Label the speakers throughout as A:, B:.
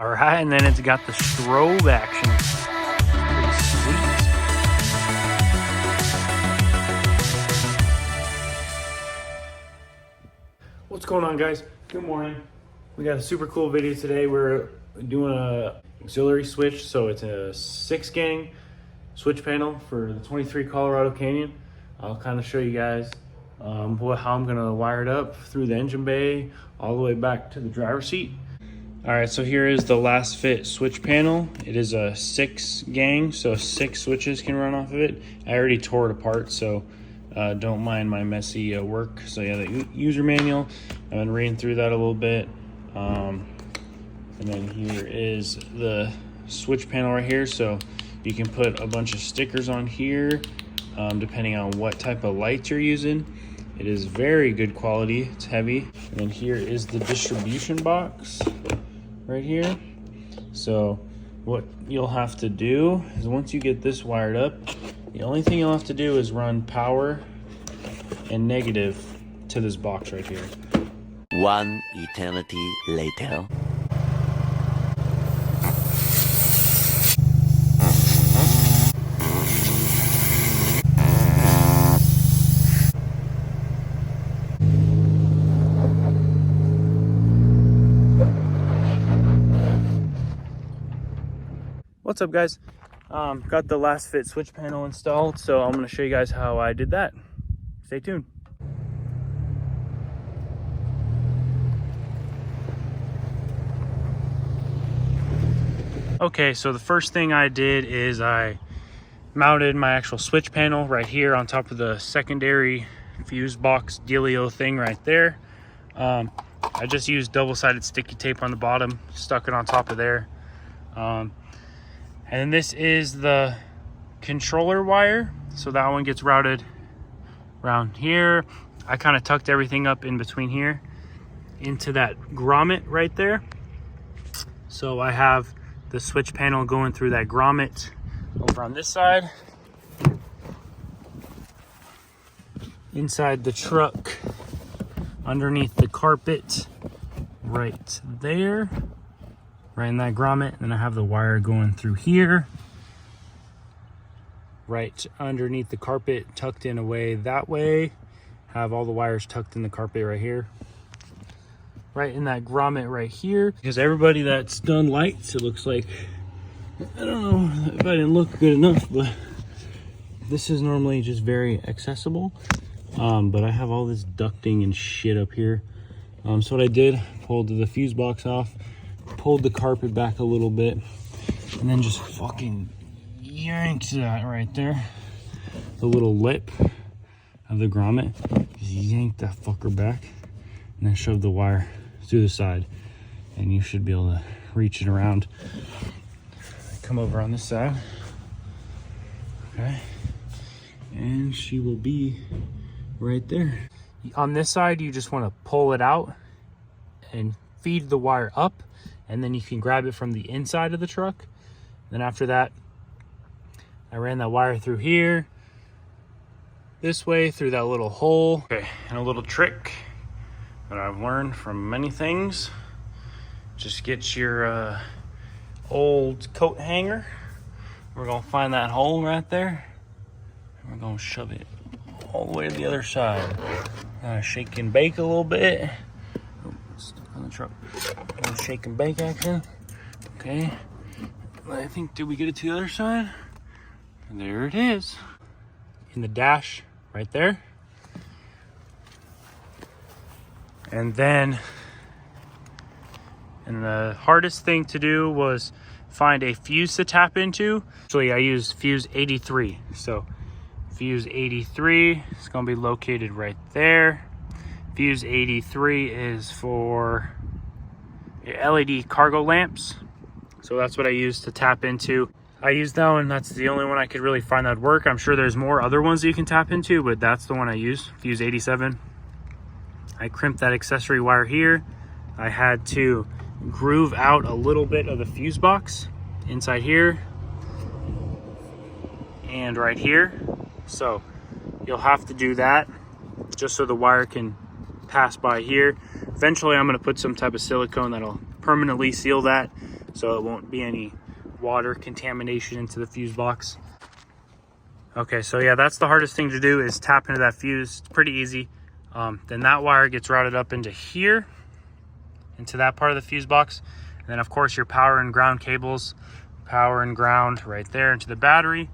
A: All right, and then it's got the strobe action. Pretty sweet. What's going on, guys? Good morning. We got a super cool video today. We're doing a auxiliary switch, so it's a 6-gang switch panel for the 23 Colorado Canyon. I'll kind of show you guys how I'm gonna wire it up through the engine bay all the way back to the driver's seat. All right, so here is the Lasfit switch panel. It is a 6-gang, so 6 switches can run off of it. I already tore it apart, so don't mind my messy work. So yeah, the user manual, I've been reading through that a little bit. And then here is the switch panel right here. So you can put a bunch of stickers on here, depending on what type of lights you're using. It is very good quality, it's heavy. And then here is the distribution box right here. So what you'll have to do is once you get this wired up, the only thing you'll have to do is run power and negative to this box right here.
B: One eternity later.
A: What's up, guys? Got the Lasfit switch panel installed, so I'm going to show you guys how I did that. Stay tuned. Okay, so the first thing I did is I mounted my actual switch panel right here on top of the secondary fuse box dealio thing right there. I just used double-sided sticky tape on the bottom, stuck it on top of there. And this is the controller wire. So that one gets routed around here. I kind of tucked everything up in between here into that grommet right there. So I have the switch panel going through that grommet over on this side. Inside the truck, underneath the carpet, right there. Right in that grommet. Then I have the wire going through here, right underneath the carpet, tucked in away that way. Have all the wires tucked in the carpet right here, right in that grommet right here. Because everybody that's done lights, it looks like, I don't know if I didn't look good enough, but this is normally just very accessible. But I have all this ducting and shit up here. So what I did, pulled the fuse box off, pulled the carpet back a little bit, and then just fucking yanked that right there, the little lip of the grommet, just yanked that fucker back, and then shoved the wire through the side, and you should be able to reach it around. Come over on this side, okay, and she will be right there. On this side, you just want to pull it out and feed the wire up, and then you can grab it from the inside of the truck. Then after that, I ran that wire through here, this way through that little hole. Okay, and a little trick that I've learned from many things, just get your old coat hanger. We're gonna find that hole right there, and we're gonna shove it all the way to the other side. Shake and bake a little bit. Stuck on the truck. Shake and bake action. Okay. I think, did we get it to the other side? And there it is. In the dash right there. And then, and the hardest thing to do was find a fuse to tap into. Actually, I used fuse 83. So fuse 83 is going to be located right there. Fuse 83 is for LED cargo lamps. So that's what I use to tap into. I used that one. That's the only one I could really find that would work. I'm sure there's more other ones that you can tap into, but that's the one I used, fuse 87. I crimped that accessory wire here. I had to groove out a little bit of the fuse box inside here and right here. So you'll have to do that just so the wire can pass by here. Eventually I'm going to put some type of silicone that'll permanently seal that. so it won't be any water contamination into the fuse box. Okay, so yeah, that's the hardest thing to do, is tap into that fuse. It's pretty easy. Then that wire gets routed up into here, into that part of the fuse box. And then of course your power and ground cables, power and ground right there into the battery.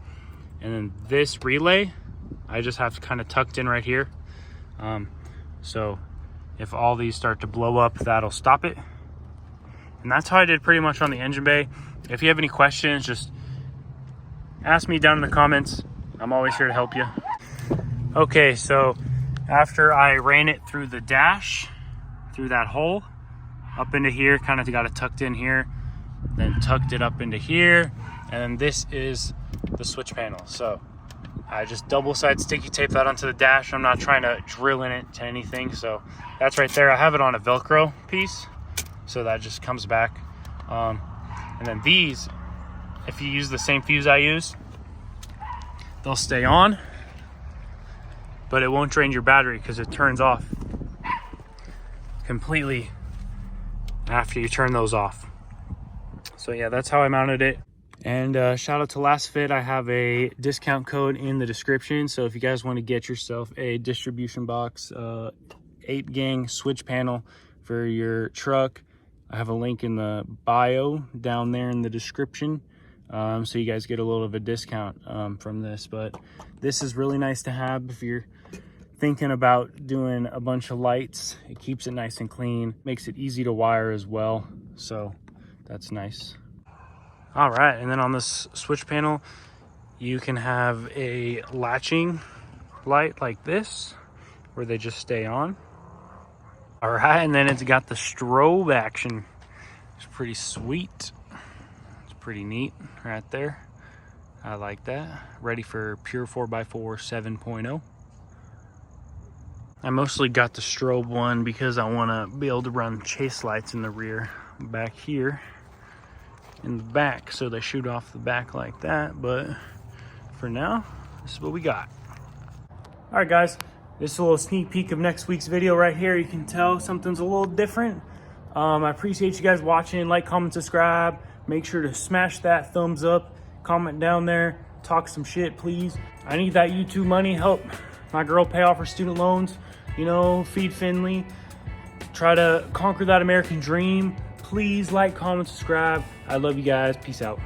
A: And then this relay, I just have kind of tucked in right here. So if all these start to blow up, that'll stop it. And that's how I did pretty much on the engine bay. If you have any questions, just ask me down in the comments. I'm always here to help you. Okay, so after I ran it through the dash, through that hole, up into here, kind of got it tucked in here, then tucked it up into here, and then this is the switch panel. So I just double side sticky tape that onto the dash. I'm not trying to drill in it to anything, so that's right there. I have it on a Velcro piece, so that just comes back. And then these, if you use the same fuse I use, they'll stay on, but it won't drain your battery because it turns off completely after you turn those off. So yeah, that's how I mounted it. And shout out to Lasfit. I have a discount code in the description, so if you guys want to get yourself a distribution box 8-gang switch panel for your truck, I have a link in the bio down there in the description. So you guys get a little of a discount from this. But this is really nice to have if you're thinking about doing a bunch of lights. It keeps it nice and clean, makes it easy to wire as well, so that's nice. All right, and then on this switch panel you can have a latching light like this where they just stay on. All right, and then it's got the strobe action. It's pretty sweet. Pretty neat right there. I like that. Ready for pure 4x4 7.0. I mostly got the strobe one because I want to be able to run chase lights in the rear back here in the back, so they shoot off the back like that. But for now, this is what we got. All right guys, this is a little sneak peek of next week's video right here. You can tell something's a little different. I appreciate you guys watching. Like, comment, subscribe. Make sure to smash that thumbs up, comment down there, talk some shit, please. I need that YouTube money, help my girl pay off her student loans, you know, feed Finley, try to conquer that American dream. Please like, comment, subscribe. I love you guys. Peace out.